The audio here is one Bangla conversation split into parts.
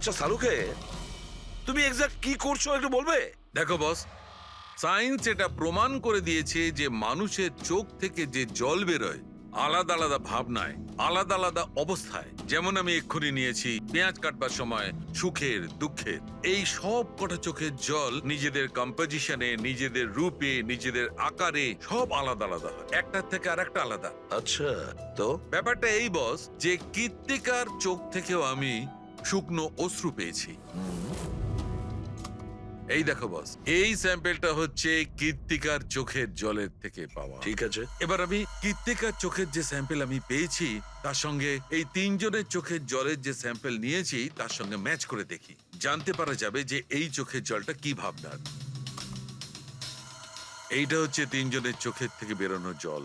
আচ্ছা শাহরুখে, তুমি এক্সাক্ট কি করছো একটু বলবে? দেখো বস, সায়েন্স এটা প্রমাণ করে দিয়েছে যে মানুষের চোখ থেকে যে জল বেরোয় আলাদা আলাদা ভাবনায়, আলাদা আলাদা অবস্থায়। যেমন আমি এক্ষুনি নিয়েছি পেঁয়াজ কাটবার সময় সুখের, দুঃখের, এই সব কটা চোখের জল নিজেদের কম্পোজিশনে, নিজেদের রূপে, নিজেদের আকারে সব আলাদা আলাদা হয়, একটার থেকে আর একটা আলাদা। আচ্ছা, তো ব্যাপারটা এই বস যে কৃত্তিকার চোখ থেকেও আমি শুকনো অশ্রু পেয়েছি। এই দেখো বস, এই স্যাম্পেলটা হচ্ছে কৃত্তিকার চোখের জলের থেকে পাওয়া। ঠিক আছে, এবার আমি কৃত্তিকার চোখের যে স্যাম্পেল আমি পেয়েছি তার সঙ্গে এই তিনজনের চোখের জলের যে স্যাম্পেল নিয়েছি তার সঙ্গে ম্যাচ করে দেখি, জানতে পারা যাবে যে এই চোখের জলটা কি ভাবনার। এইটা হচ্ছে তিনজনের চোখের থেকে বেরোনো জল,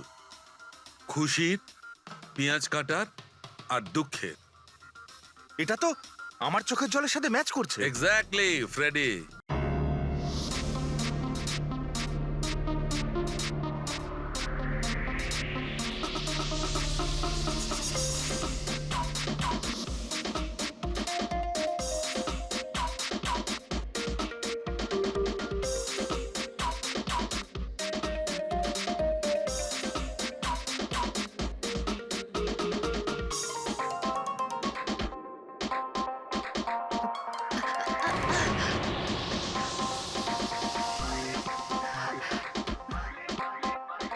খুশির, পেঁয়াজ কাটার আর দুঃখের। এটা তো আমার চোখের জলের সাথে ম্যাচ করছে। Exactly Freddie.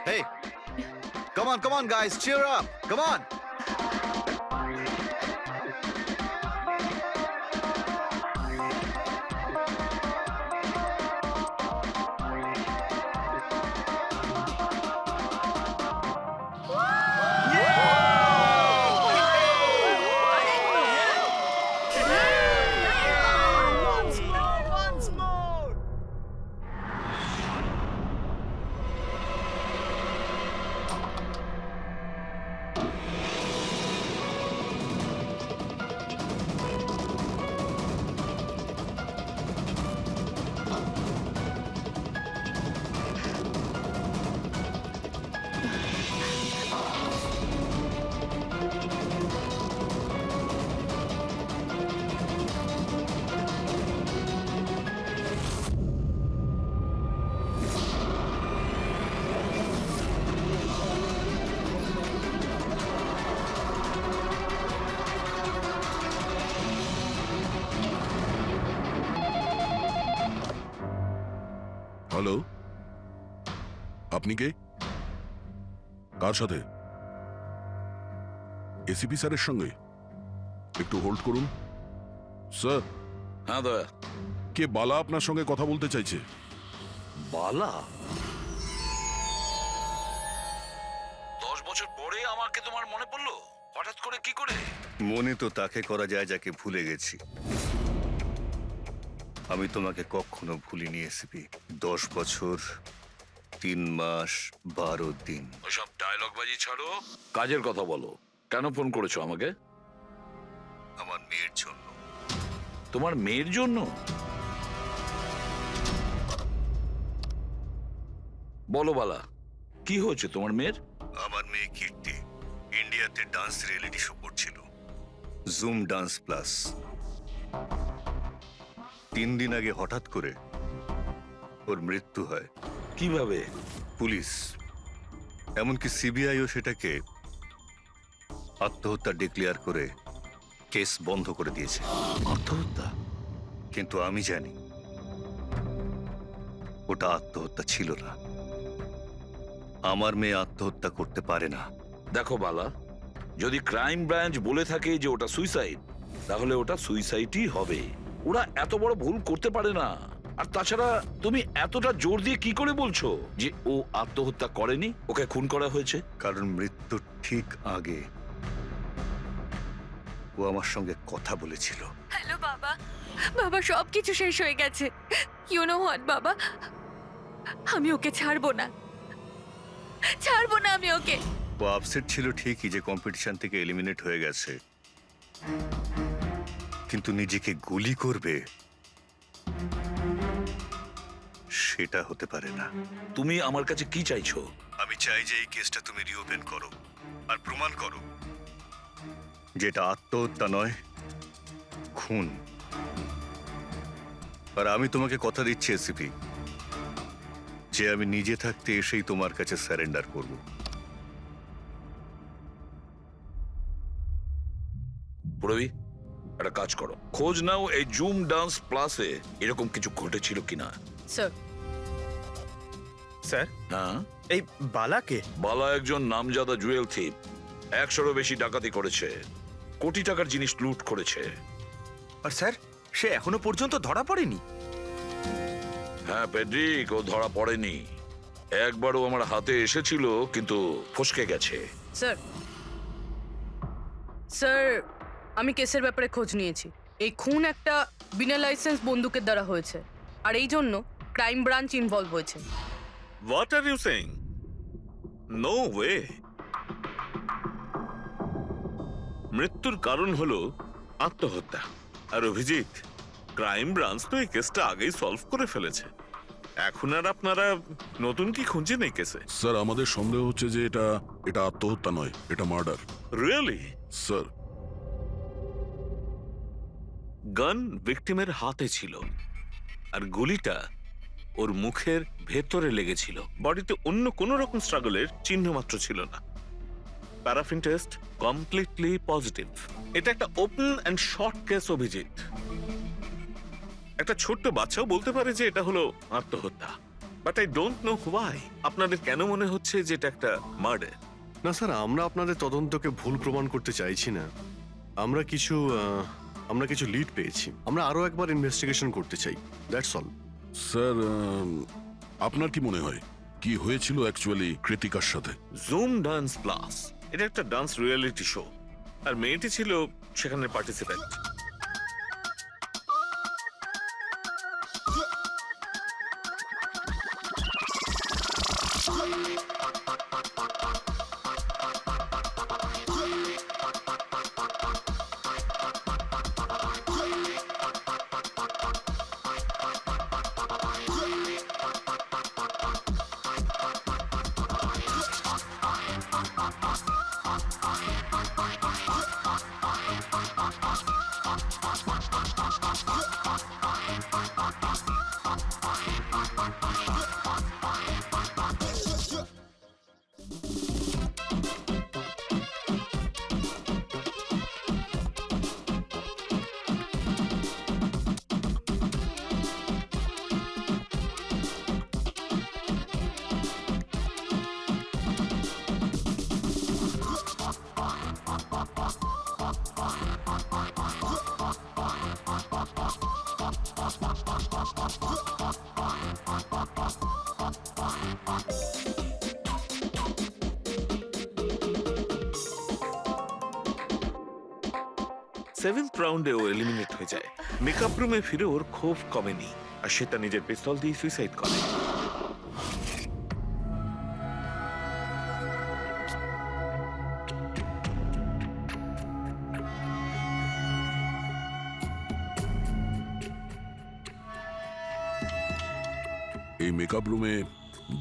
Hey, come on, guys, cheer up. Come on. Once more. Hello, আপনি কে? কার সাথে? এসিপি স্যারের সঙ্গে? একটু হোল্ড করুন স্যার। হ্যাঁ দয়া। কে বালা আপনার সঙ্গে কথা বলতে চাইছে। বালা? 10 বছর পরে আমাকে তোমার মনে পড়লো হঠাৎ করে, কি করে? মনে তো তাকে করা যায় যাকে ভুলে গেছি। আমি তোমাকে কখনো ভুলিনি এসিপি। 10 বছর 3 মাস 12 দিন। ওইসব ডায়লগ বাজি ছাড়ো, কাজের কথা বলো। কেন ফোন করেছো আমাকে? আমার মেয়ের জন্য। তোমার মেয়ের জন্য? বলো বালা, কি হয়েছে তোমার মেয়ের? আমার মেয়ে কীর্তি ইন্ডিয়াতে ডান্স রিয়েলিটি শো করছিল, জুম ডান্স প্লাস। 3 দিন আগে হঠাৎ করে ওর মৃত্যু হয়। কিভাবে? পুলিশ, এমনকি সিবিআইও সেটাকে আত্মহত্যা ডিক্লেয়ার করে কেস বন্ধ করে দিয়েছে। আত্মহত্যা? কিন্তু আমি জানি ওটা আত্মহত্যা ছিল না। আমার মেয়ে আত্মহত্যা করতে পারে না। দেখো বালা, যদি ক্রাইম ব্রাঞ্চ বলে থাকে যে ওটা সুইসাইড, তাহলে ওটা সুইসাইডই হবে। ওরা এত বড় ভুল করতে পারে না। আর তাছাড়া তুমি এতটা জোর দিয়ে কি করে বলছো যে ও আত্মহত্যা করেনি, ওকে খুন করা হয়েছে? কারণ মৃত্যুর ঠিক আগে ও আমার সঙ্গে কথা বলেছিল। হ্যালো বাবা, বাবা সবকিছু শেষ হয়ে গেছে। ইউ নো হোয়াট বাবা, আমি ওকে ছাড়বো না, ছাড়বো না আমি ওকে। ও আপসেট ছিল ঠিকই যে কম্পিটিশন থেকে এলিমিনেট হয়ে গেছে, কিন্তু নিজেকে গুলি করবে সেটা হতে পারে না। তুমি আমার কাছে কি চাইছো? আমি চাই যে এই কেসটা তুমি রিওপেন করো আর প্রমাণ করো যেটা আত্মহত্যা নয়, খুন। আর আমি তোমাকে কথা দিচ্ছি এসিপি, যে আমি নিজে থাকতে এসেই তোমার কাছে সারেন্ডার করব। পুরবি, একটা কাজ করো, খোঁজ নাও এই জুম ডান্স প্লাসে এরকম কিছু ঘটেছিল কিনা। স্যার স্যার হ্যাঁ, এই বালাকে বালা একজন নামজাদা জুয়েল থিপ, 100-এরও বেশি ডাকাতি করেছে, কোটি টাকার জিনিস লুট করেছে। আর স্যার সে এখনো পর্যন্ত ধরা পড়েনি। হ্যাঁ পেড্রিক, ও ধরা পড়েনি। একবারও আমার হাতে এসেছিল, কিন্তু ফসকে গেছে। স্যার স্যার আমি কেসের ব্যাপারে খোঁজ নিয়েছি। এই খুন একটা বিনা লাইসেন্স বন্দুকের দ্বারা হয়েছে, আর এই জন্য ক্রাইম ব্রাঞ্চ ইনভলভ হয়েছে। What are you saying? No way. মৃত্যুর কারণ হলো আত্মহত্যা। আর অভিজিৎ, ক্রাইম ব্রাঞ্চ তো এই কেসটা আগেই সলভ করে ফেলেছে। এখন আর আপনারা নতুন কি খুঁজছেন এই কেসে? স্যার আমাদের সন্দেহ হচ্ছে যে এটা আত্মহত্যা নয়, এটা মার্ডার। রিয়েলি? স্যার গান ভিকটিমের হাতে ছিল, আর গুলিটা ওর মুখের ভেতরে লেগেছিল। বডিতে অন্য কোনো রকম স্ট্রাগলের চিহ্ন মাত্র ছিল না। Paraffin test completely positive. এটা একটা open and short case Abhijit. একটা ছোট্ট বাচ্চাও বলতে পারে যে এটা হলো আত্মহত্যা। But I don't know why আপনাদের কেন মনে হচ্ছে যে এটা একটা মার্ডার? না স্যার, আমরা আপনাদের তদন্তকে ভুল প্রমাণ করতে চাইছি না। আমরা কিছু লিড পেয়েছি, আমরা আরো একবার ইনভেস্টিগেশন করতে চাই, দ্যাটস অল। স্যার আপনার কি মনে হয় কি হয়েছিল অ্যাকচুয়ালি কৃতিকার সাথে? জুম ডান্স প্লাস এটা একটা ডান্স রিয়েলিটি শো, আর মেয়েটি ছিল সেখানে পার্টিসিপেন্ট। সেভেন্থ রাউন্ডে ও এলিমিনেট হয়ে যায়। মেকআপ রুমে ফিরে ওর ক্ষোভ কমেনি, আর সে তার নিজের পিস্তল দিয়ে সুইসাইড করে। এই মেকআপ রুমে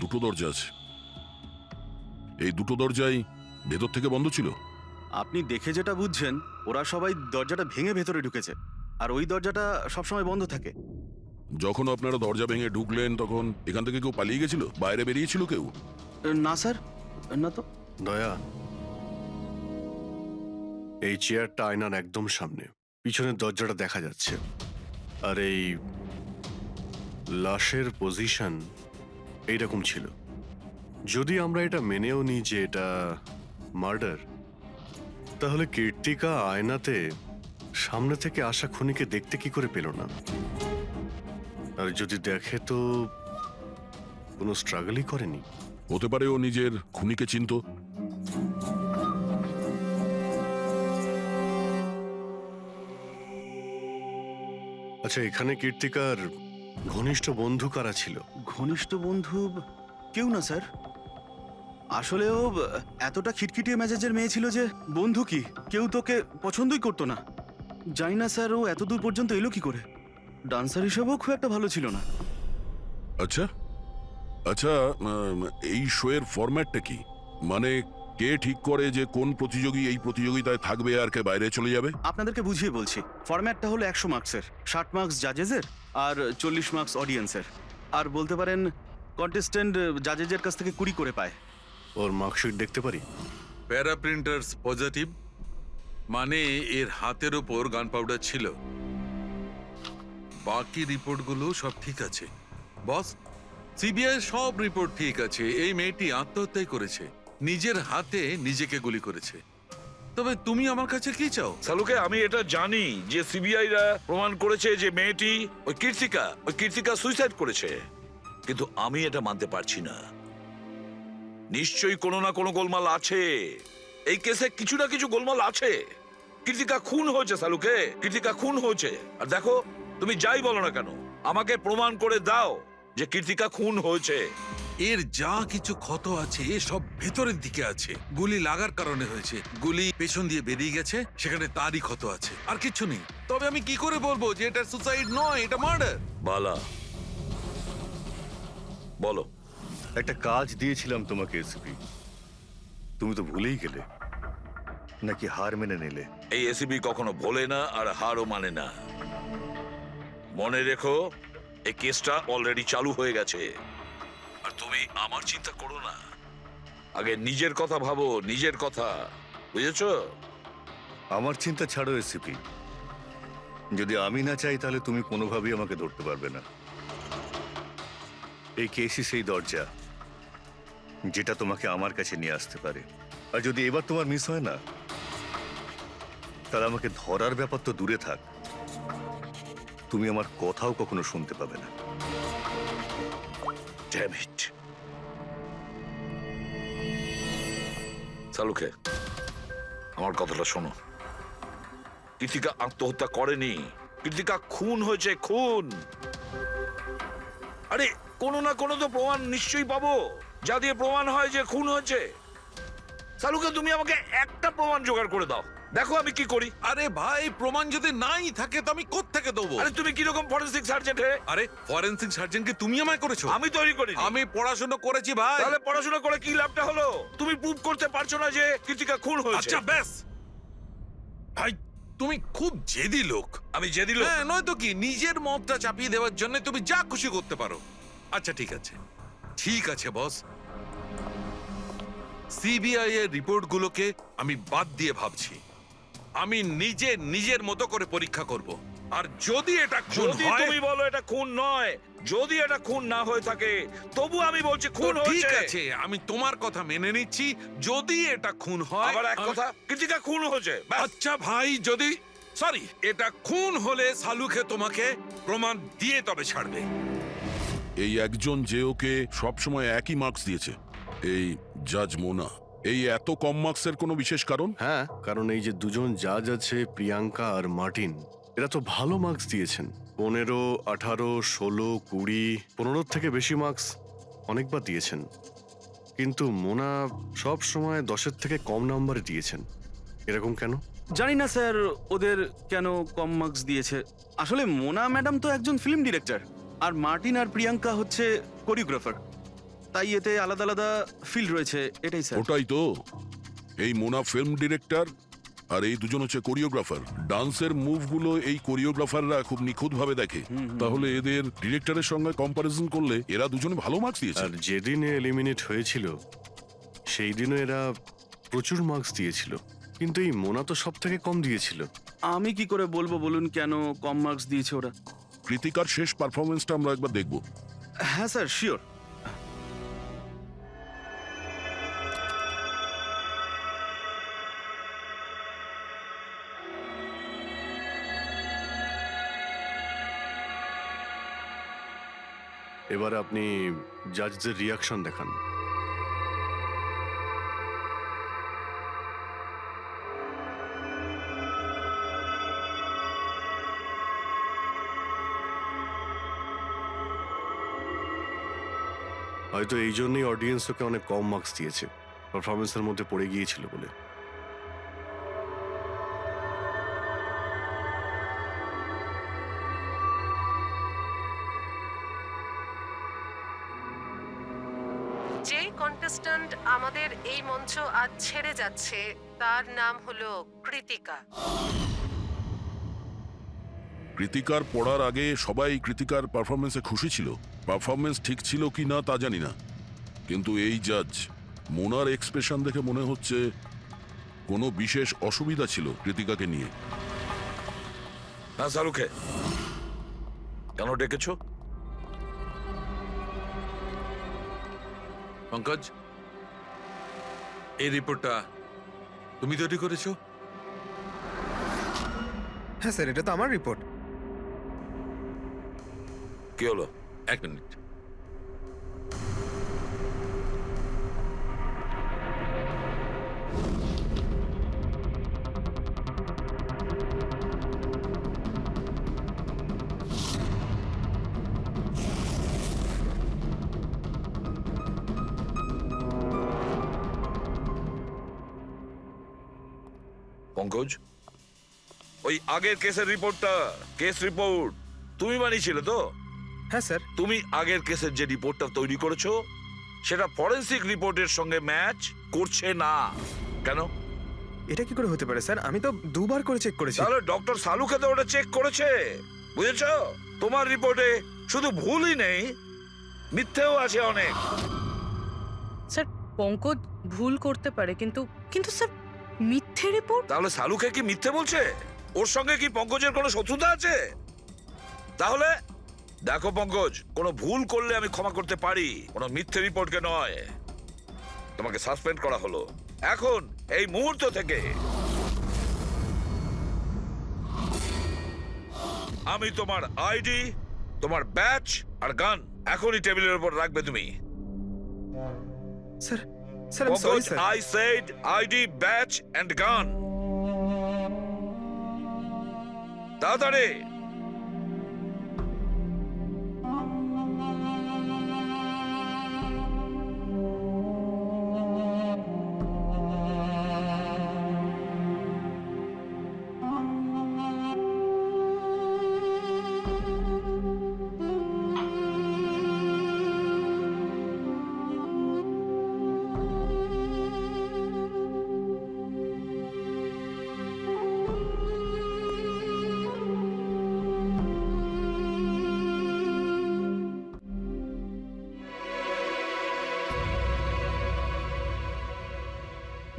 দুটো দরজা আছে, এই দুটো দরজাই ভেতর থেকে বন্ধ ছিল। আপনি দেখে যেটা বুঝছেন, ওরা সবাই দরজাটা ভেঙে ভেতরে ঢুকেছে, আর ওই দরজাটা সবসময় বন্ধ থাকে। যখন আপনারা দরজা ভেঙে ঢুকলেন তখন এখান থেকে কেউ পালিয়ে গেছিল, বাইরে বেরিয়েছিল কেউ? না স্যার, না তো। দয়া, এই চেয়ারটা আয়নার একদম সামনে, পিছনের দরজাটা দেখা যাচ্ছে, আর এই লাশের পজিশন এইরকম ছিল। যদি আমরা এটা মেনেও নিই যে এটা মার্ডার, তাহলে কীর্তিকা আয়নাতে সামনে থেকে আসা খুনিকে দেখতে কি করে পেল না? আর যদি দেখে তো কোনো স্ট্রাগলই করেনি। হতে পারে ও নিজের খুনিকে চিনতো। আচ্ছা, এখানে কীর্তিকার ঘনিষ্ঠ বন্ধু কারা ছিল? ঘনিষ্ঠ বন্ধু কেউ না স্যার। আসলে ও এতটা খিটখিটিয়ে মেজাজের মেয়ে ছিল যে বন্ধু কি কেউ তোকে পছন্দই করতো না। জানি না স্যার ও এত দূর পর্যন্ত এলো কি করে। ডান্সার হিসেবেও খুব একটা ভালো ছিল না। আচ্ছা আচ্ছা, এই শোয়ের ফরম্যাটটা কি? মানে কে ঠিক করে যে কোন প্রতিযোগী এই প্রতিযোগিতায় থাকবে আর কে বাইরে চলে যাবে? আপনাদেরকে বুঝিয়ে বলছি, ফরম্যাটটা হলো 100 মার্কসের, 60 মার্কস জাজেসের আর 40 মার্কস অডিয়েন্সের। আর বলতে পারেন কন্টেস্টেন্ট জাজেসের কাছ থেকে 20 করে পায়। ওর মার্কশিট দেখতে পারি? প্যারা প্রিন্টার্স পজিটিভ, মানে এর হাতের ওপর গান পাউডার ছিল। বাকি রিপোর্টগুলো সব ঠিক আছে বস। সিবিআই সব রিপোর্ট ঠিক আছে। এই মেয়েটি আত্মহত্যাই করেছে, নিজের হাতে নিজেকে গুলি করেছে। তবে তুমি আমার কাছে কি চাও? সালুকে, আমি এটা জানি যে সিবিআইরা প্রমাণ করেছে যে মেয়েটি ওই কীর্তিকা সুইসাইড করেছে, কিন্তু আমি এটা মানতে পারছি না। নিশ্চয়ই কোনো না কোনো গোলমাল আছে, এই কেসে কিছু না কিছু গোলমাল আছে। কীর্তিকা খুন হয়েছে সালুকে, কীর্তিকা খুন হয়েছে। আর দেখো, তুমি যাই বলো না কেন, আমাকে প্রমাণ করে দাও যে কীর্তিকা খুন হয়েছে। এর যা কিছু ক্ষত আছে সব ভেতরের দিকে আছে। গুলি লাগার কারণে হয়েছে, গুলি পেছন দিয়ে বেরিয়ে গেছে, সেখানে তারই ক্ষত আছে, আর কিছু নেই। তবে আমি কি করে বলবো যে এটা সুসাইড নয়, এটা মার্ডার? বালা, বলো। একটা কাজ দিয়েছিলাম তোমাকে এসপি, তুমি তো ভুলেই গেলে, নাকি হার মেনে নিলে? এই এসিবি কখনো ভোলে না আর হারও মানে না। মনে রেখো, এই কেসটা অলরেডি চালু হয়ে গেছে। আর তুমি আমার চিন্তা করো না, আগে নিজের কথা ভাবো, নিজের কথা, বুঝেছো? আমার চিন্তা ছাড়ো এসিপি, যদি আমি না চাই তাহলে তুমি কোনোভাবেই আমাকে ধরতে পারবে না। এই কেসই সেই দরজা যেটা তোমাকে আমার কাছে নিয়ে আসতে পারে। আর যদি এবার তোমার মিস হয় না, তাহলে আমাকে ধরার ব্যাপার তো দূরে থাক, তুমি আমার কথাও কখনো শুনতে পাবে না। Damn it. সালুকে, আমার কথাটা শোনো। কীর্তিকা আত্মহত্যা করেনি, কীর্তিকা খুন হয়েছে, খুন। আরে কোনো না কোনো তো প্রমাণ নিশ্চয়ই পাবো, যা দিয়ে প্রমাণ হয় যে খুন হয়েছে। সালুকে, তুমি আমাকে একটা প্রমাণ জোগাড় করে দাও, দেখো আমি কি করি। আরে ভাই, প্রমাণ যদি নাই থাকে তো আমি কোত্থেকে দেবো? আরে তুমি কিরকম ফরেনসিক সার্জেন্ট হে? আরে ফরেনসিক সার্জন কি তুমি আমায় করেছো? আমি তৈরি করি। আমি পড়াশোনা করেছি ভাই। তাহলে পড়াশোনা করে কি লাভটা হলো? তুমি প্রুভ করতে পারছো না যে কীর্তিকা খুন হয়েছে। আচ্ছা ব্যাস ভাই, তুমি খুব জেদি লোক। আমি জেদি লোক? হ্যাঁ, নয়তো কি, নিজের মতটা চাপিয়ে দেওয়ার জন্য তুমি যা খুশি করতে পারো। আচ্ছা ঠিক আছে, ঠিক আছে বস, সিবিআই এর রিপোর্টগুলোকে আমি বাদ দিয়ে ভাবছি। আমি নিজের মতো করে পরীক্ষা করব। আর যদি এটা খুন যদি হয়, তুমি বলো এটা খুন নয়, যদি এটা খুন না হয়ে থাকে, তবু আমি বলছি খুন তো ঠিক হয়েছে। আছে, আমি তোমার কথা মেনে নিচ্ছি। যদি এটা খুন হয়, আবার এক কথা, কীর্তিকা খুন হয়েছে, ব্যাস। আচ্ছা ভাই, যদি সরি এটা খুন হলে সালুকে তোমাকে প্রমাণ দিয়ে তবে ছাড়বে। এই একজন যে ওকে সবসময় একই মার্কস দিয়েছে, এই জাজ মোনা, এই এত কম মার্কসের কোনো বিশেষ কারণ? হ্যাঁ, কারণ এই যে দুজন জাজ আছে, প্রিয়াঙ্কা আর মার্টিন, এরা তো ভালো মার্কস দিয়েছেন। 15, 18, 16, 20, 15 থেকে বেশি মার্কস অনেকবার দিয়েছেন। কিন্তু মোনা সব সময় 10-এর থেকে কম নাম্বার দিয়েছেন। এরকম কেন? জানি না স্যার ওদের কেন কম মার্কস দিয়েছে। আসলে মোনা ম্যাডাম তো একজন ফিল্ম ডিরেক্টর, আর মার্টিন আর প্রিয়াঙ্কা হচ্ছে কোরিওগ্রাফার, তাই এতে আলাদা আলাদা ফিল্ড রয়েছে, এটাই স্যার। ওটাই তো, এই মোনা ফিল্ম ডিরেক্টর আর এই দুজন হচ্ছে কোরিওগ্রাফার। ডান্সের মুভগুলো এই কোরিওগ্রাফাররা খুব নিখুঁতভাবে দেখে, তাহলে এদের ডিরেক্টরের সঙ্গে কম্পারিজন করলে এরা দুজনে ভালো মার্কস দিয়েছে। আর যেদিন এলিমিনেট হয়েছিল সেই দিনও এরা প্রচুর মার্কস দিয়েছিল, কিন্তু এই মোনা তো সব থেকে কম দিয়েছিল। আমি কি করে বলবো বলুন কেন কম মার্কস দিয়েছে ওরা? কৃতিকার শেষ পারফরমেন্সটা আমরা একবার দেখব। হ্যাঁ স্যার, শিওর। এবার আপনি জাজদের রিয়াকশন দেখান। হয়তো এই জন্যই অডিয়েন্স ওকে অনেক কম মার্কস দিয়েছে, পারফরমেন্সের মধ্যে পড়ে গিয়েছিল বলে। যেই কন্টেস্ট্যান্ট আমাদের এই মঞ্চ আজ ছেড়ে যাচ্ছে তার নাম হলো কৃতিকা। কৃতিকার পড়ার আগে সবাই কৃতিকার পারফরমেন্সে খুশি ছিল। পারফরমেন্স ঠিক ছিল কি না তা জানি না, কিন্তু এই জাজ মোনার এক্সপ্রেশন দেখে মনে হচ্ছে কোনো বিশেষ অসুবিধা ছিল কৃতিকাকে নিয়ে। হ্যাঁ শাহরুখে, কেন ডেকেছো? পঙ্কজ, এই রিপোর্টটা তুমি তৈরি করেছো? হ্যাঁ স্যার, এটা তো আমার রিপোর্ট। কি হলো? এক মিনিট। পঙ্কজ, ওই আগের কেসের রিপোর্টটা, কেস রিপোর্ট তুমি বানিয়েছিলে তো? হ্যাঁ স্যার। তুমি আগের কেসের যে রিপোর্টটা তৈরি করেছো সেটা ফরেনসিক রিপোর্টের সঙ্গে ম্যাচ করছে না। কেন? এটা কি করে হতে পারে স্যার? আমি তো দুবার করে চেক করেছি। তাহলে ডক্টর সালুকে তো ওটা চেক করেছে, বুঝেছো? তোমার রিপোর্টে শুধু ভুলই নেই, মিথ্যেও আছে অনেক। স্যার, পঙ্কজ ভুল করতে পারে, কিন্তু কিন্তু স্যার মিথ্যে রিপোর্ট? তাহলে সালুকে কি মিথ্যে বলছে? ওর সঙ্গে কি পঙ্কজের কোনো শত্রুতা আছে? তাহলে দেখো পঙ্কজ, কোনো ভুল করলে আমি ক্ষমা করতে পারি, কোনো মিথ্যে রিপোর্টকে নয়। তোমাকে সাসপেন্ড করা হলো এখন, এই মুহূর্ত থেকে। আমি তোমার আইডি, তোমার ব্যাচ আর গান এখনই টেবিলের উপর রাখবে তুমি। স্যার, স্যার আমি sorry Pankaj, sir. I said ID, badge and gun. তাড়াতাড়ি।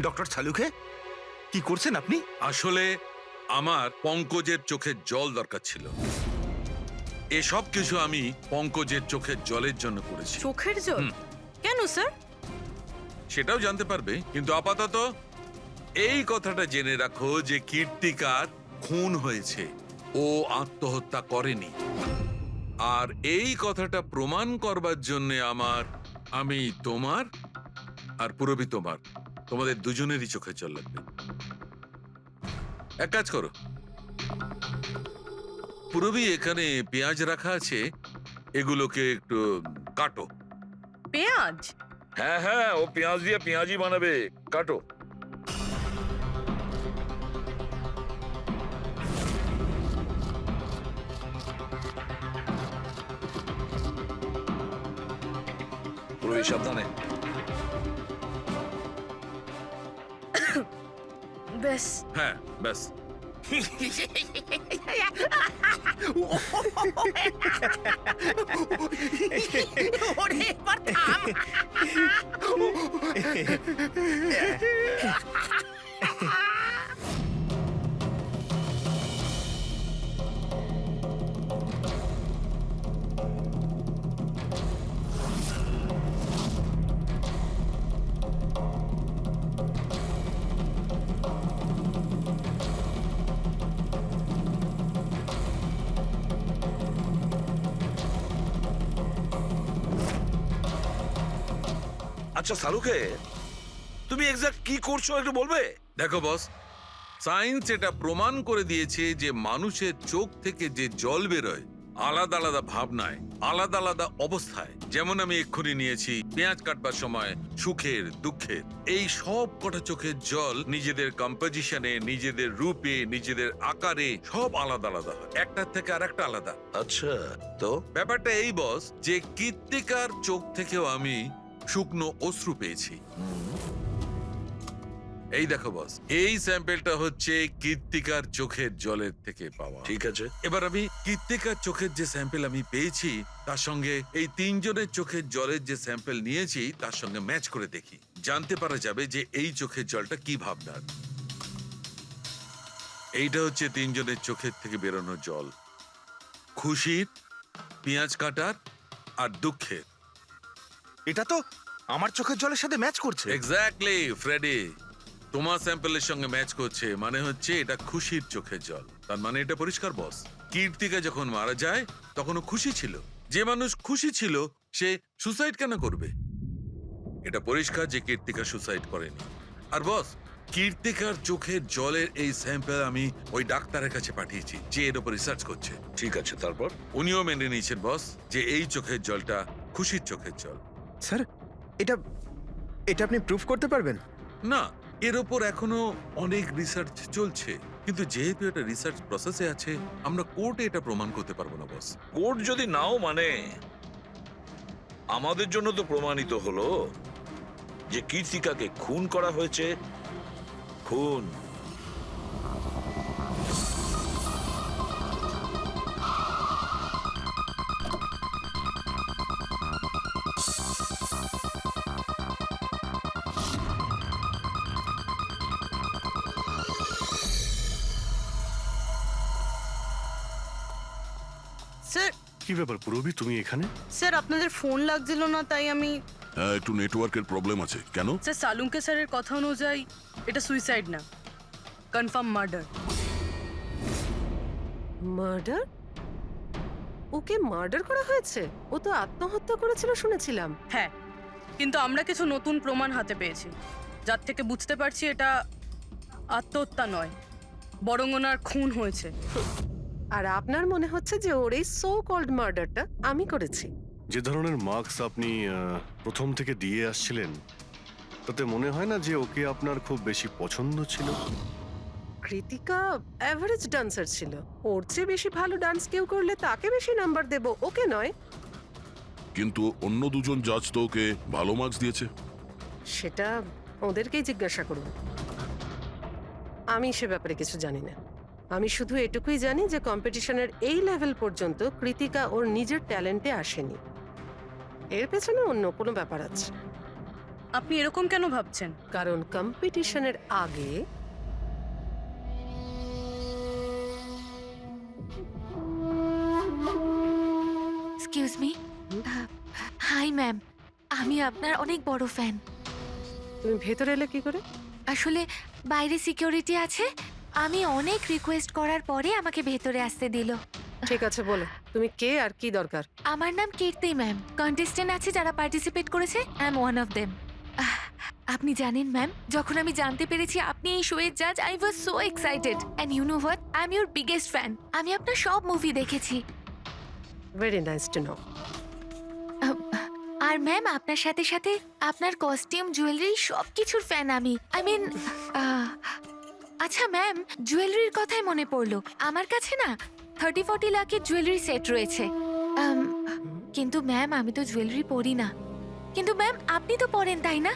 ডক্টর সালুকে, কি করছেন আপনি? আসলে আমার পঙ্কজের চোখের জল দরকার ছিল। এসব কিছু আমি পঙ্কজের চোখের জলের জন্য করেছি। চোখের জল? কেন স্যার? সেটাও জানতে পারবে, কিন্তু আপাতত এই কথাটা জেনে রাখো যে কীর্তিকার খুন হয়েছে, ও আত্মহত্যা করেনি। আর এই কথাটা প্রমাণ করবার জন্য আমি তোমার আর পুরবি তোমাদের দুজনেরই চোখে জল লাগবে। এক কাজ করো, পুরবি এখানে পেঁয়াজ রাখা আছে, এগুলোকে একটু কাটো। পেঁয়াজ? হ্যাঁ হ্যাঁ, ও পেঁয়াজ দিয়ে পেঁয়াজি বানাবে, কাটো। পুরো সাবধানে। ব্যাস। হ্যাঁ ব্যাস। আচ্ছা সালুকে, তুমি এক্সাক্ট কি করছো একটু বলবে? দেখো বস, সায়েন্স এটা প্রমাণ করে দিয়েছে যে মানুষের চোখ থেকে যে জল বেরোয় আলাদা আলাদা ভাবনায়, আলাদা আলাদা অবস্থায়, যেমন আমি এক্ষুনি নিয়েছি পেঁয়াজ কাটবার সময় সুখের, দুঃখের, এই সব কটা চোখের জল নিজেদের কম্পোজিশনে, নিজেদের রূপে, নিজেদের আকারে সব আলাদা আলাদা হয়, একটার থেকে আর একটা আলাদা। আচ্ছা, তো ব্যাপারটা এই বস যে কীর্তিকার চোখ থেকেও আমি শুকনো অশ্রু পেয়েছি। এই দেখো বস, এই স্যাম্পেলটা হচ্ছে কৃত্তিকার চোখের জলের থেকে পাওয়া। ঠিক আছে, এবার আমি কৃত্তিকার চোখের যে স্যাম্পেল আমি পেয়েছি তার সঙ্গে এই তিনজনের চোখের জলের যে স্যাম্পেল নিয়েছি তার সঙ্গে ম্যাচ করে দেখি, জানতে পারা যাবে যে এই চোখের জলটা কি ভাবনার। এইটা হচ্ছে তিনজনের চোখের থেকে বেরোনো জল, খুশির, পেঁয়াজ কাটার আর দুঃখের। এটা তো আমার চোখের জলের সাথে ম্যাচ করছে। এক্স্যাক্টলি ফ্রেডি, তোমার স্যাম্পলের সঙ্গে ম্যাচ করছে, মানে হচ্ছে এটা খুশির চোখের জল। তার মানে এটা পরিষ্কার বস, কীর্তিকা যখন মারা যায় তখন ও খুশি ছিল। যে মানুষ খুশি ছিল সে সুসাইড কেন করবে? এটা পরিষ্কার যে কীর্তিকা সুসাইড করেনি। আর বস, কীর্তিকার চোখের জলের এই স্যাম্পল আমি ওই ডাক্তারের কাছে পাঠিয়েছি যে এর উপর রিসার্চ করছে। ঠিক আছে, তারপর? উনিও মেনে নিয়েছেন বস যে এই চোখের জলটা খুশির চোখের জল। স্যার, এটা এটা আপনি প্রুফ করতে পারবেন? না, এর ওপর এখনো অনেক রিসার্চ চলছে, কিন্তু যেহেতু এটা রিসার্চ প্রসেসে আছে আমরা কোর্টে এটা প্রমাণ করতে পারবো না বস। কোর্ট যদি নাও মানে, আমাদের জন্য তো প্রমাণিত হলো যে কীর্তিকাকে খুন করা হয়েছে। খুন। স্যার, কি ব্যাপার পুরবি, তুমি এখানে? স্যার আপনাদের ফোন লাগছিল না তাই আমি। হ্যাঁ, একটু নেটওয়ার্কের প্রবলেম আছে। কেন? স্যার সালুঙ্কে স্যারের কথা অনুযায়ী এটা সুইসাইড না, কনফার্ম মার্ডার। মার্ডার? ওকে মার্ডার করা হয়েছে? ও তো আত্মহত্যা করেছিল শুনেছিলাম। হ্যাঁ, কিন্তু আমরা কিছু নতুন প্রমাণ হাতে পেয়েছি যার থেকে বুঝতে পারছি এটা আত্মহত্যা নয়, বরং ওনার খুন হয়েছে। আর আপনার মনে হচ্ছে যে ওর এই সো কল্ড মার্ডারটা আমি করেছি? যে ধরনের মার্কস আপনি প্রথম থেকে দিয়ে আসছিলেন তাতে মনে হয় না যে ওকে আপনার খুব বেশি পছন্দ ছিল। কৃতিকা অ্যাভারেজ ডান্সার ছিল, ওর চেয়ে বেশি ভালো ডান্স কেউ করলে তাকে বেশি নাম্বার দেব, ওকে নয়। কিন্তু অন্য দুজন জাজ তো ওকে ভালো মার্কস দিয়েছে। সেটা ওদেরকেই জিজ্ঞাসা করুন, আমি সে ব্যাপারে কিছু জানি না। আমি শুধু এটুকুই জানি যে কম্পিটিশনের এই লেভেল পর্যন্ত কৃতিকা ওর নিজের ট্যালেন্টে আসেনি, এর পেছনে অন্য কোনো ব্যাপার আছে। আপনি এরকম কেন ভাবছেন? কারণ কম্পিটিশনের আগে এক্সকিউজ মি। হাই ম্যাম, আমি আপনার অনেক বড় ফ্যান। তুমি ভেতরে এলে কি করে? আসলে বাইরে সিকিউরিটি আছে, আমি অনেক রিকোয়েস্ট করার পরে আমাকে ভেতরে আসতে দিল। ঠিক আছে, বলো তুমি কে আর কি দরকার। আমার নাম কীর্তি ম্যাম, কন্টেস্টেন্ট আছে যারা পার্টিসিপেট করেছে, I am one of them. আপনি জানেন ম্যাম, যখন আমি জানতে পেরেছি আপনি এই শোয়ের জাজ, I was so excited. And you know what, I am your biggest fan. আমি আপনার সব মুভি দেখেছি। Very nice to know. আর ম্যাম, আপনার সাথে সাথে আপনার কস্টিউম, জুয়েলারি সব কিছুর ফ্যান আমি। আই মিন, আচ্ছা ম্যাম, জুয়েলারির কথাই মনে পড়লো, আমার কাছে না 30-40 লাখের জুয়েলারি সেট রয়েছে। কিন্তু ম্যাম, আমি তো জুয়েলারি পরি না। কিন্তু ম্যাম, আপনি তো পরেন তাই না?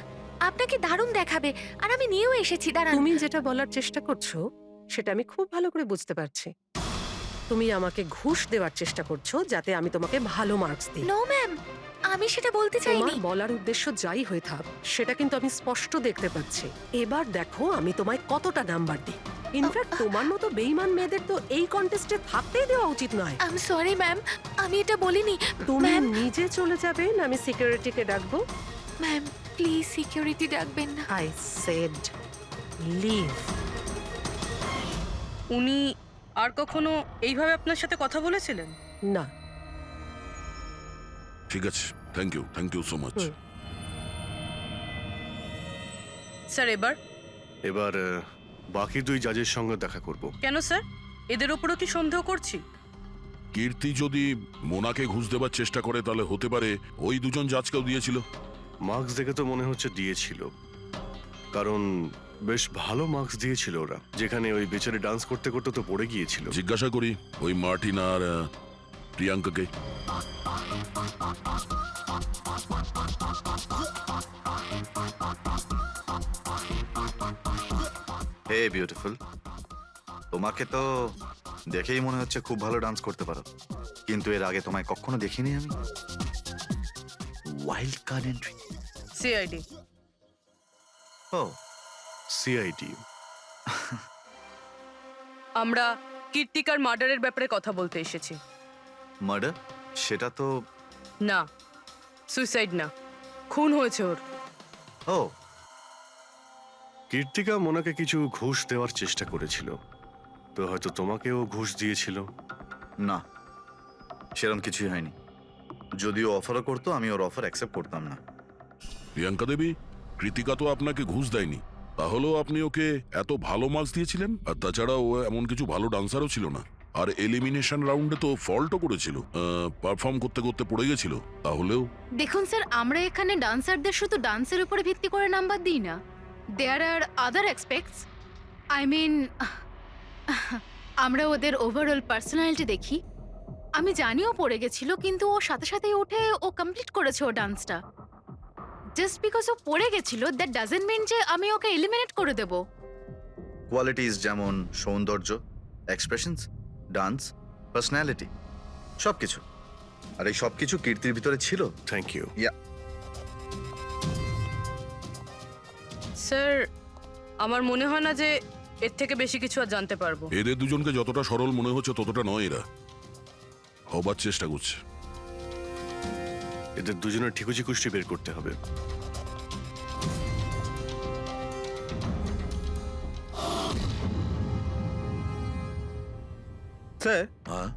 আপনাকে দারুণ দেখাবে, আর আমি নিয়েও এসেছি। দাঁড়ান। তুমি যেটা বলার চেষ্টা করছো সেটা আমি খুব ভালো করে বুঝতে পারছি। তুমি আমাকে ঘুষ দেওয়ার চেষ্টা করছো যাতে আমি তোমাকে ভালো মার্কস দিই। নো ম্যাম, আমি সেটা বলতে চাইনি। তোমার বলার উদ্দেশ্য যাই হয়ে থাক সেটা কিন্তু আমি স্পষ্ট দেখতে পাচ্ছি। এবার দেখো আমি তোমায় কতটা নাম্বার দিই। ইনফ্যাক্ট তোমার মতো বেঈমান মেয়েদের তো এই কন্টেস্টে থাকতেই দেওয়া উচিত নয়। আই এম সরি ম্যাম, আমি এটা বলিনি। তুমি ম্যাম, নিজে চলে যাবে না আমি সিকিউরিটিকে ডাকবো? ম্যাম প্লিজ সিকিউরিটি ডাকবেন না। I said leave. উনি আর কখনো এইভাবে আপনার সাথে কথা বলেছিলেন? না। ঠিক আছে, thank you so much. Sir এবার বাকি দুই জাজের সঙ্গে দেখা করব। কেন স্যার, এদের ওপরও কি সন্দেহ করছি? কীর্তি যদি মোনাকে ঘুষ দেবার চেষ্টা করে তাহলে হতে পারে ওই দুজন জাজকেও দিয়েছিল। মার্কস দেখে তো মনে হচ্ছে দিয়েছিল, কারণ বেশ ভালো মার্কস দিয়েছিল ওরা। যেখানে ওই বেচারি ডান্স করতে করতে তো পড়ে গিয়েছিল। জিজ্ঞাসা করি ওই মার্টিন আর প্রিয়াঙ্কাকে। হে বিউটিফুল, তোমাকে তো দেখেই মনে হচ্ছে খুব ভালো ডান্স করতে পারো, কিন্তু এর আগে তোমায় কখনো দেখিনি আমি। Wild card entry. সিআইডি। ও, সিআইডি। আমরা কীর্তিকার মার্ডারের ব্যাপারে কথা বলতে এসেছি। মার্ডার? সেটা তো না, সুইসাইড না, খুন হয়েছে ওর। ও, কীর্তিকা মোনাকে কিছু ঘুষ দেওয়ার চেষ্টা করেছিল, তো হয়তো তোমাকেও ঘুষ দিয়েছিল। না, সেরকম কিছুই হয়নি। যদিও অফারও করতো, আমি ওর অফার অ্যাকসেপ্ট করতাম না। প্রিয়াঙ্কা দেবী, কৃতিকা তো আপনাকে ঘুষ দেয়নি, তাহলেও আপনি ওকে এত ভালো মার্কস দিয়েছিলেন। আর তাছাড়া ও এমন কিছু ভালো ডান্সারও ছিল না, আর এলিমিনেশন রাউন্ডে তো ফল্টও করেছিল, পারফর্ম করতে করতে পড়ে গেছিল। তাহলেও দেখুন স্যার, আমরা এখানে ডান্সারদের শুধু ডান্সের উপরে ভিত্তি করে নাম্বার দিই না। দেয়ার আর আদার এক্সপেক্টস, আই মিন আমরা ওদের ওভারঅল পার্সোনালিটি দেখি। আমি জানিও পড়ে গেছিল, কিন্তু ও সাথে সাথেই উঠে ও কমপ্লিট করেছে ও ডান্সটা। জাস্ট বিকজ ও পড়ে গেছিল, দ্যাট ডাজন্ট মিন যে আমি ওকে এলিমিনেট করে দেব। কোয়ালিটিস যেমন সৌন্দর্য, এক্সপ্রেশনস, ডান্স, পার্সোনালিটি, সবকিছু। আর এই সবকিছু কীর্তির ভিতরে ছিল। Thank you. স্যার, আমার মনে হয় না যে এর থেকে বেশি কিছু আর জানতে পারবো। এদের দুজনকে যতটা সরল মনে হচ্ছে ততটা নয়, এরা হবার চেষ্টা করছে। এদের দুজনের ঠিকুজি কুষ্টি বের করতে হবে। স্যার, হ্যাঁ,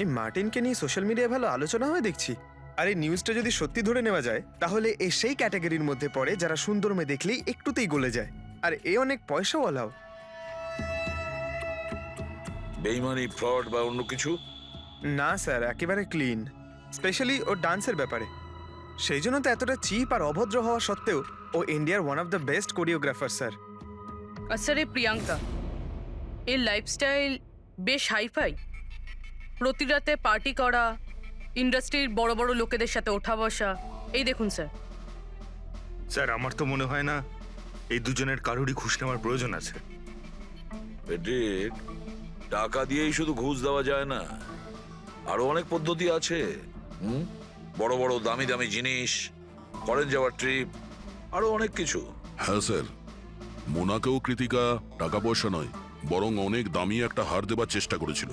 এই মার্টিনকে নিয়ে সোশ্যাল মিডিয়ায় ভালো আলোচনা হয় দেখছি। আর এই নিউজটা যদি সত্যি ধরে নেওয়া যায়, তাহলে এ সেই ক্যাটাগরির মধ্যে পড়ে যারা সুন্দর মেয়ে দেখলেই একটুতেই গলে যায়। আর এ অনেক পয়সাওয়ালাও। বেইমানি, ফ্রড বা অন্য কিছু? না স্যার, একেবারে ক্লিন, স্পেশালি ওর ডান্সের ব্যাপারে। সেই জন্য তো এতটা চিপ আর অভদ্র হওয়া সত্ত্বেও ও ইন্ডিয়ার one of the best choreographer sir. আর স্যার, এই প্রিয়াঙ্কা, এর লাইফস্টাইল বেশ হাইফাই। প্রতি রাতে পার্টি করা, ইন্ডাস্ট্রির বড় বড় লোকেদের সাথে ওঠা বসা। এই দেখুন স্যার। স্যার, আমার তো মনে হয় না এই দুজনের কারোরই ঘুষ নেওয়ার প্রয়োজন আছে। পেড্রিক, টাকা দিয়েই শুধু ঘুষ দেওয়া যায় না, আরো অনেক পদ্ধতি আছে। বড় বড় দামি দামি জিনিস, ফরেন যাওয়ার ট্রিপ, আরো অনেক কিছু। হ্যাঁ স্যার, মোনাকেও কৃতিকা টাকা পয়সা নয়, বরং অনেক দামি একটা হার দেবার চেষ্টা করেছিল।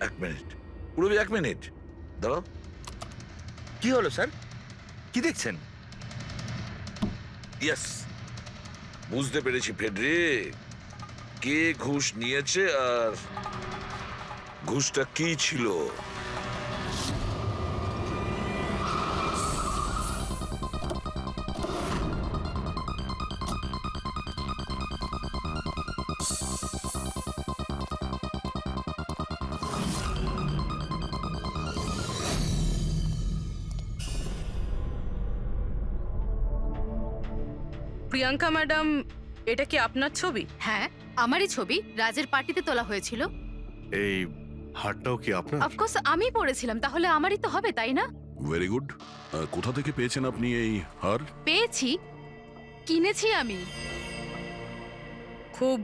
এক মিনিট, পুরবি, এক মিনিট দাঁড়াও। কি হলো স্যার? কি দেখছেন? ইয়েস, বুঝতে পেরেছি ফেডরিক, কে ঘুষ নিয়েছে আর ঘুষটা কি ছিল। প্রিয়াঙ্কা ম্যাডাম, এটা কি আপনার ছবি? হ্যাঁ, আমারই ছবি, রাজের পার্টিতে তোলা হয়েছিল। এই হারটাও কি আপনার? অফকোর্স আমি পড়েছিলাম, তাহলে আমারই তো হবে, তাই না? Very good. কোথা থেকে পেয়েছেন আপনি এই হার? পেয়েছি, কিনেছি আমি। খুব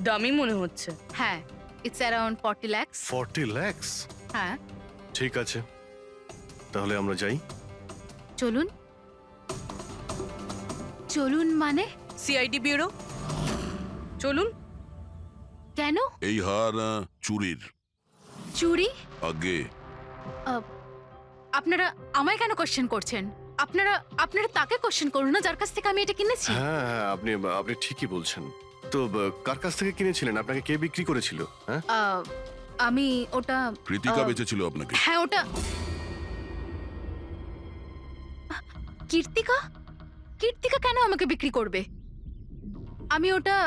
দামি মনে হচ্ছে। হ্যাঁ, ইটস অ্যারাউন্ড 40 lakhs। 40 lakhs? হ্যাঁ। ঠিক আছে, তাহলে আমরা যাই। চলুন। চলুন মানে? সিআইডি ব্যুরো চলুন। কেন? এই হার চুরির। চুরি? আগে আপনারা আমায় কেন কোশ্চেন করছেন? আপনারা আপনারা তাকে কোশ্চেন করুন না যার কাছ থেকে আমি এটা কিনেছি। হ্যাঁ হ্যাঁ, আপনি আপনি ঠিকই বলছেন। তো কার কাছ থেকে কিনেছিলেন? আপনাকে কে বিক্রি করেছিল? হ্যাঁ, আমি ওটা কৃতিকা বেচেছিল আপনাকে। হ্যাঁ, ওটা কীর্তিকা। কীর্তিকা কেন আমাকে বিক্রি করবে? আমি ওটা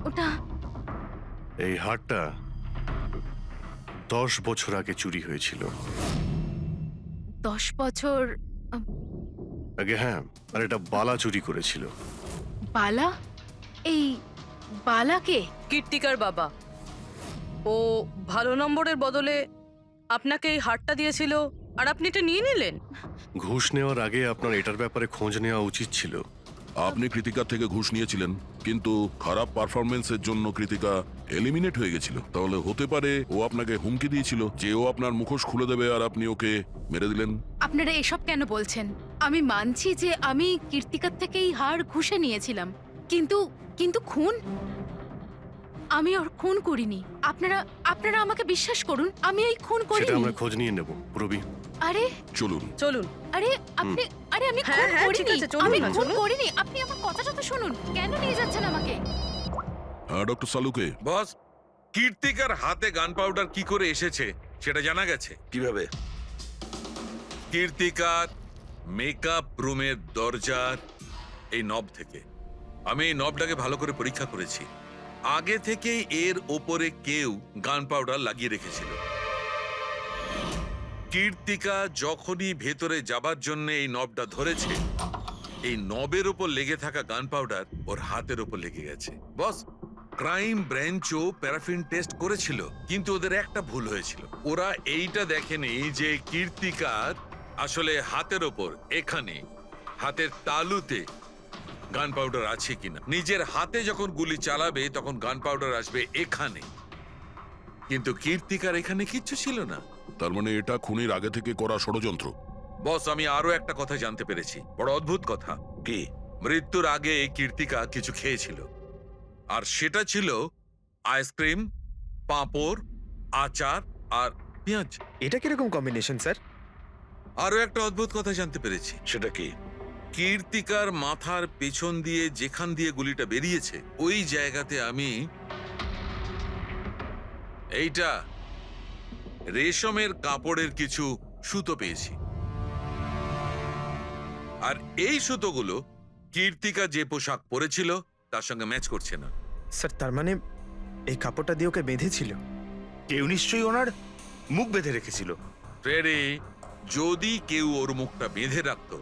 ওটা এই হারটা 10 বছর আগে চুরি হয়েছিল। 10 বছর আগে, হ্যাঁ। আর এটা বালা চুরি করেছিল। বালা? এই বালাকে? কীর্তিকার বাবা। ও ভালো নম্বরের বদলে আপনাকে এই হারটা দিয়েছিল আর আপনি এটা নিয়ে নিলেন। ঘুষ নেওয়ার আগে আপনার এটার ব্যাপারে খোঁজ নেওয়া উচিত ছিল। আপনি কৃতিকার থেকে ঘুষ নিয়েছিলেন, কিন্তু খারাপ পারফরমেন্সের জন্য কৃতিকা এলিমিনেট হয়ে গেছিল। তাহলে হতে পারে ও আপনাকে হুমকি দিয়েছিল যে ও আপনার মুখোশ খুলে দেবে আর আপনি ওকে মেরে দিলেন। আপনারা এসব কেন বলছেন? আমি মানছি যে আমি কীর্তিকার থেকে এই হার ঘুষে নিয়েছিলাম, কিন্তু কিন্তু খুন? আমি ওর খুন করিনি। আপনারা আমাকে বিশ্বাস করুন, আমি এই খুন সেটা করিনি। আমরা খোঁজ নিয়ে নেব, পুরবি। আরে চলুন। চলুন। আরে আপনি আমি হ্যাঁ, খুন হ্যাঁ, ঠিক করিনি। আছে, চলুন আমি না, খুন চলুন। করিনি। আপনি আমার কথাটা তো শুনুন। কেন নিয়ে যাচ্ছেন আমাকে? হ্যাঁ ডক্টর সালুকে, বস, কীর্তিকার হাতে গান পাউডার কি করে এসেছে সেটা জানা গেছে। কিভাবে? কীর্তিকার মেকআপ রুমের দরজার এই নব থেকে। আমি এই নবটাকে ভালো করে পরীক্ষা করেছি। আগে থেকেই এর ওপরে কেউ গান পাউডার লাগিয়ে রেখেছিল। কীর্তিকা যখনই ভেতরে যাবার জন্য এই নবটা ধরেছে, এই নবের ওপর লেগে থাকা গান পাউডার ওর হাতের ওপর লেগে গেছে। বস, ক্রাইম ব্রাঞ্চও প্যারাফিন টেস্ট করেছিল, কিন্তু ওদের একটা ভুল হয়েছিল। ওরা এইটা দেখেনি যে কীর্তিকার আসলে হাতের ওপর, এখানে হাতের তালুতে গান পাউডার আছে কিনা। নিজের হাতে যখন গুলি চালাবে তখন গান পাউডার আসবে এখানে, কিন্তু কীর্তিকার এখানে কিচ্ছু ছিল না। তার মানে এটা খুনের আগে থেকে করা ষড়যন্ত্র। বস, আমি আরো একটা কথা জানতে পেরেছি, বড় অদ্ভুত কথা। কি? মৃত্যুর আগে কীর্তিকা কিছু খেয়েছিল, আর সেটা ছিল আইসক্রিম, পাঁপড়, আচার আর পেঁয়াজ। এটা কিরকম কম্বিনেশন স্যার? আরো একটা অদ্ভুত কথা জানতে পেরেছি। সেটা কি? কীর্তিকার মাথার পেছন দিয়ে যেখান দিয়ে গুলিটা বেরিয়েছে, ওই জায়গাতে আমি এইটা রেশমের কাপড়ের কিছু সুতো পেয়েছি। আর এই সুতোগুলো কীর্তিকা যে পোশাক পরেছিল তার সঙ্গে ম্যাচ করছে না। স্যার তার মানে এই কাপড়টা দিয়ে ওকে বেঁধেছিল? কেউ নিশ্চয়ই ওনার মুখ বেঁধে রেখেছিল। ফ্রেডি, যদি কেউ ওর মুখটা বেঁধে রাখতো,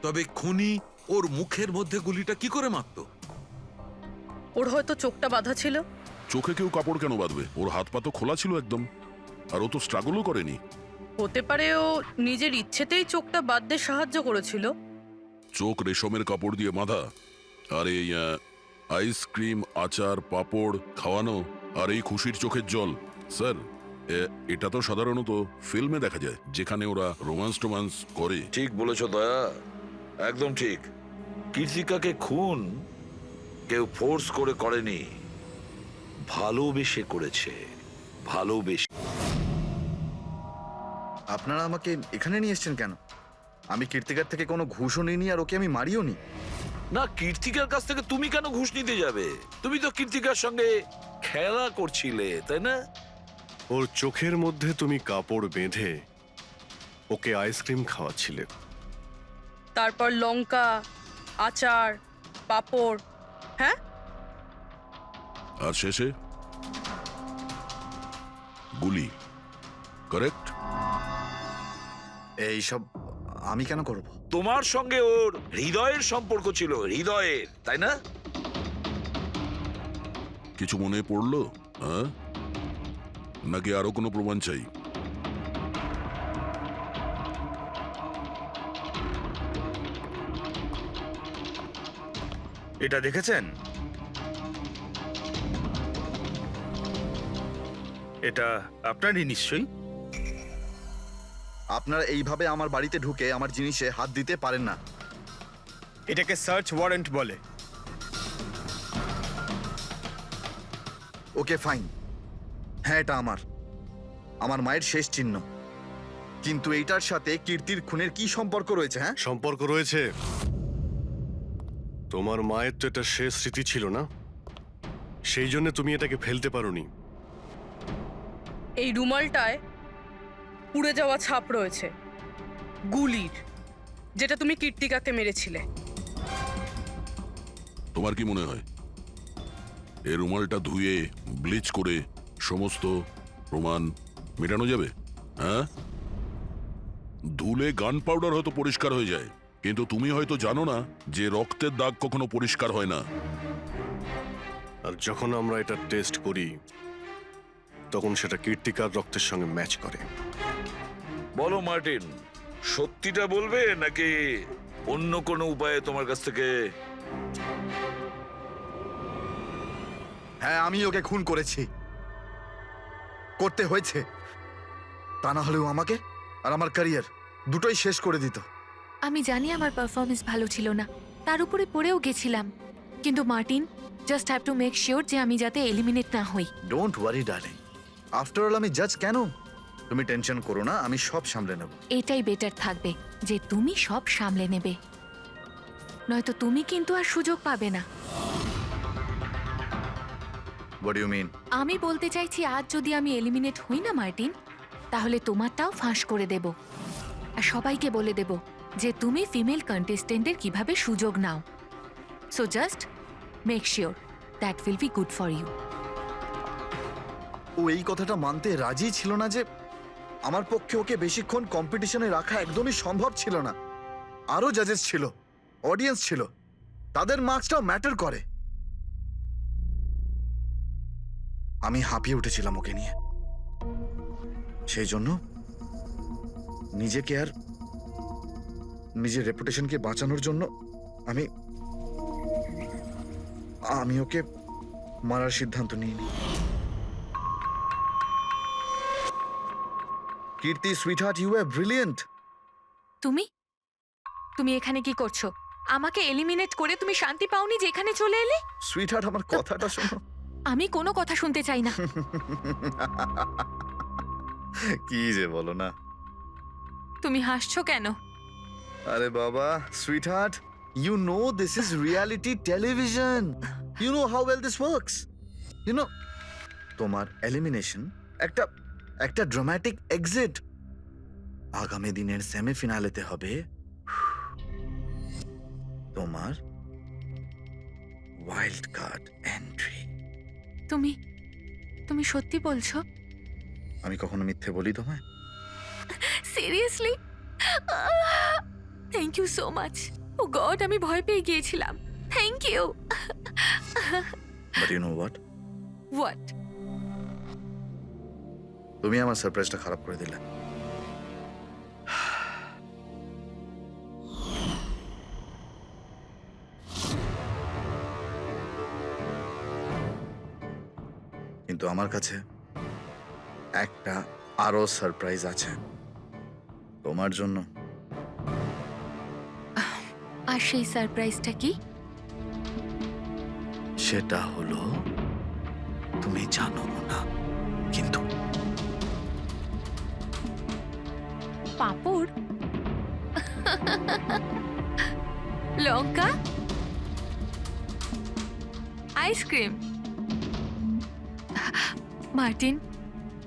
তবে খুনি ওর মুখের মধ্যে গুলিটা কি করে মারতো? ওর হয়তো চোখটা বাঁধা ছিল। চোখে কেউ কাপড় কেন বাঁধবে? ওর হাত পা তো খোলা ছিল একদম, আর ও তো স্ট্রাগলও করেনি। হতে পারে ও নিজের ইচ্ছেতেই চোখটা বাঁধতে সাহায্য করেছিল। চোখ রেশমের কাপড় দিয়ে বাঁধা, আর এই আইসক্রিম, আচার, পাঁপড় খাওয়ানো, আর এই খুশির চোখের জল। স্যার, এটা তো সাধারণত ফিল্মে দেখা যায়, যেখানে ওরা রোমান্স করে। ঠিক বলেছ দয়া, একদম ঠিক। কীর্তিকাকে খুন কেউ ফোর্স করে করেনি, ভালোবেসে করেছে। ভালোবেসে। আপনারা আমাকে এখানে নিয়ে এসেছেন কেন? আমি কীর্তিকার থেকে কোনো ঘুষও নিইনি, আর ওকে আমি মারিও নি। না, কীর্তিকার কাছ থেকে তুমি কেন ঘুষ নিতে যাবে? তুমি তো কীর্তিকার সঙ্গে খেলা করছিলে, তাই না? ওর চোখের মধ্যে তুমি কাপড় বেঁধে ওকে আইসক্রিম খাওয়াচ্ছিলে। তারপর লঙ্কা, আচার, পাঁপড়। হ্যাঁ, আর শেষে গুলি, কারেক্ট? এইসব আমি কেন করব? তোমার সঙ্গে ওর হৃদয়ের সম্পর্ক ছিল, হৃদয়ের, তাই না? কিছু মনে পড়লো? হ্যাঁ, নাকি আরো কোনো প্রমাণ চাই? এটা দেখেছেন? এটা আপনারই নিশ্চয়ই। আপনারা এইভাবে আমার বাড়িতে ঢুকে আমার জিনিসে হাত দিতে পারেন না। এটাকে সার্চ ওয়ারেন্ট বলে। ওকে ফাইন, হ্যাঁ এটা আমার মায়ের শেষ চিহ্ন, কিন্তু এইটার সাথে কীর্তির খুনের কি সম্পর্ক রয়েছে? হ্যাঁ, সম্পর্ক রয়েছে। তোমার মায়ের তো এটা শেষ স্মৃতি ছিল না, সেই জন্য তুমি এটাকে ফেলতে পারোনি। এই রুমালটায় পুড়ে যাওয়া ছাপ রয়েছে গুলির, যেটা তুমি কীর্তিকাকে মেরেছিলে। তোমার কি মনে হয় এই রুমালটা ধুয়ে ব্লিচ করে সমস্ত প্রমাণ মেটানো যাবে? হ্যাঁ, ধুলে গান পাউডার হয়তো পরিষ্কার হয়ে যায়, কিন্তু তুমি হয়তো জানো না যে রক্তের দাগ কখনো পরিষ্কার হয় না। আর যখন আমরা এটা টেস্ট করি তখন সেটা কীর্তিকার রক্তের সঙ্গে ম্যাচ করে। বলো মার্টিন, সত্যিটা বলবে নাকি অন্য কোনো উপায়ে তোমার কাছ থেকে? হ্যাঁ, আমি ওকে খুন করেছি, করতে হয়েছে। তা না হলেও আমাকে আর আমার ক্যারিয়ার দুটোই শেষ করে দিত। আমি জানি আমার পারফরমেন্স ভালো ছিল না, তার উপরে পড়েও গেছিলাম, কিন্তু Martin, just have to make sure যে আমি যাতে এলিমিনেট না হই। Don't worry darling, after all আমি জাজ কেন? তুমি টেনশন করো না, আমি সব সামলে নেব। এটাই বেটার থাকবে যে তুমি সব সামলে নেবে, নয়তো তুমি কিন্তু আর সুযোগ পাবে না। What do you mean? আমি বলতে চাইছি, আজ যদি আমি এলিমিনেট হই না মার্টিন, তাহলে তোমারটাও ফাঁস করে দেব, আর সবাইকে বলে দেব যে তুমি ফিমেল কন্টেস্টেন্টের কিভাবে সুযোগ নাও। So just make sure that will be good for you. ও এই কথাটা মানতে রাজি ছিল না যে আমার পক্ষে ওকে বেশিক্ষণ কম্পিটিশনে রাখা একদমই সম্ভব ছিল না। আরো জাজেস ছিল, অডিয়েন্স ছিল, তাদের মার্কসটাও ম্যাটার করে। আমি হাঁপিয়ে উঠেছিলাম ওকে নিয়ে, সেই জন্য নিজেকে আর নিজের রেপুটেশনকে বাঁচানোর জন্য আমি ওকে মারার সিদ্ধান্ত নিইনি। কীর্তি সুইটহার্ট, ইউ আর ব্রিলিয়েন্ট। তুমি তুমি এখানে কি করছো? আমাকে এলিমিনেট করে তুমি শান্তি পাওনি যে এখানে চলে এলে? সুইটহার্ট, আমার কথাটা শোনো। আমি কোনো কথা শুনতে চাই না। কি যে বলো না। তুমি হাসছো কেন? আরে বাবা, sweetheart, you know this is reality television. You know how well this works. You know, তোমার এলিমিনেশন একটা ড্রামাটিক এক্সিট। আগামী দিনের সেমিফিনালেতে হবে তোমার ওয়াইল্ড কার্ড এন্ট্রি। তুমি সত্যি বলছো? আমি কখনো মিথ্যে বলি তোমায়? Seriously? Thank you so much. Oh God, আমি ভয় পেয়ে গিয়েছিলাম। Thank you. But you know what? What? তুমি আমার সারপ্রাইজটা খারাপ করে দিলে। কিন্তু আমার কাছে একটা আরো সারপ্রাইজ আছে তোমার জন্য। আর সেই সারপ্রাইজটা কি? সেটা হলো, তুমি জানো না, কিন্তু পাঁপড়, লঙ্কা, আইসক্রিম। মার্টিন,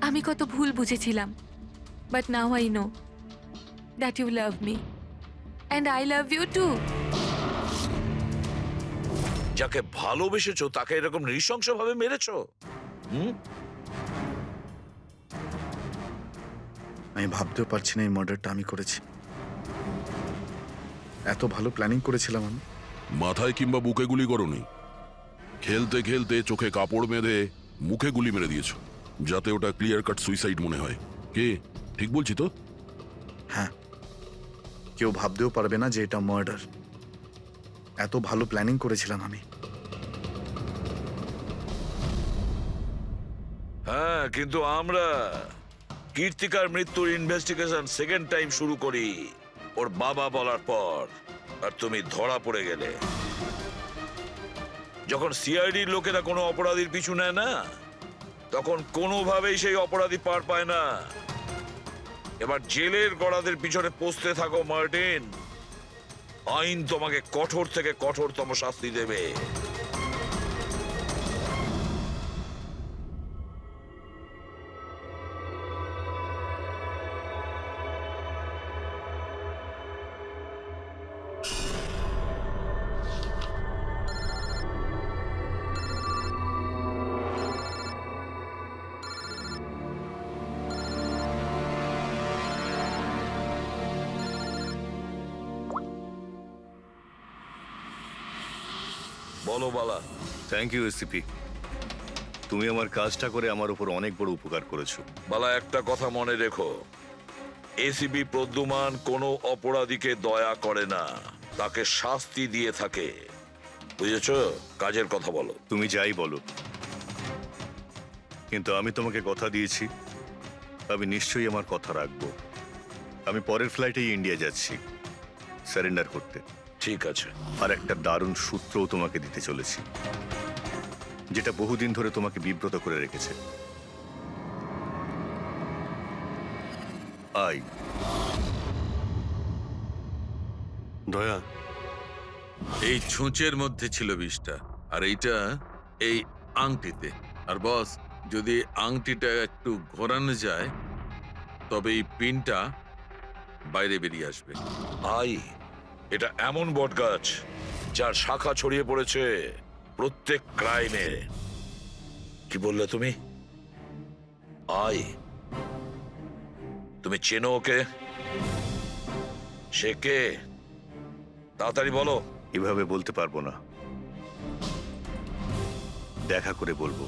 আমি কত ভুল বুঝেছিলাম, but now I know that you love me and I love you too. যাকে ভালোবেসেছো তাকে এরকম নৃশংসভাবে মেরেছো? আমি ভাবতেও পারছি না এই মার্ডারটা আমি করেছি। এত ভালো প্ল্যানিং করেছিলাম আমি। মাথায় কিংবা বুকে গুলি করনি, খেলতে খেলতে চোখে কাপড় বেঁধে মুখে গুলি মেরে দিয়েছো, যাতে ওটা ক্লিয়ার কাট সুইসাইড মনে হয়। কে ঠিক বলছি তো? হ্যাঁ, কেউ ভাবতেও পারবে না যে এটা মার্ডার। এত ভালো প্ল্যানিং করেছিলাম আমি। হ্যাঁ, কিন্তু আমরা কীর্তিকার মৃত্যুর ইনভেস্টিগেশন সেকেন্ড টাইম শুরু করি ওর বাবা বলার পর, আর তুমি ধরা পড়ে গেলে। যখন সিআইডির লোকেরা কোনো অপরাধীর পিছু নেয় না, তখন কোনোভাবেই সেই অপরাধী পার পায় না। এবার জেলের গড়াদের পিছনে পৌঁছতে থাকো মার্টিন। আইন তোমাকে কঠোর থেকে কঠোরতম শাস্তি দেবে। বলো বালা। থ্যাংক ইউ এসিপি, তুমি আমার কাজটা করে আমার উপর অনেক বড় উপকার করেছো। বালা, একটা কথা মনে রেখো, এসিবি প্রদ্যুমান কোনো অপরাধীকে দয়া করে না, তাকে শাস্তি দিয়ে থাকে, বুঝেছো? কাজের কথা বলো। তুমি যাই বলো, কিন্তু আমি তোমাকে কথা দিয়েছি, আমি নিশ্চয়ই আমার কথা রাখবো। আমি পরের ফ্লাইটেই ইন্ডিয়া যাচ্ছি সারেন্ডার করতে। ঠিক আছে। আর একটা দারুণ সূত্রও তোমাকে দিতে চলেছি, যেটা বহুদিন ধরে তোমাকে বিব্রত করে রেখেছে। আই দয়া, এই ছুঁচের মধ্যে ছিল বিষটা, আর এইটা এই আংটিতে। আর বস, যদি আংটিটা একটু ঘোরানো যায় তবে এই পিনটা বাইরে বেরিয়ে আসবে। আই, এটা এমন বটগাছ যার শাখা ছড়িয়ে পড়েছে প্রত্যেক ক্রাইমে। কি বললে তুমি? আই, তুমি চেনো ওকে? সে কে? তাড়াতাড়ি বলো। এভাবে বলতে পারবো না, দেখা করে বলবো।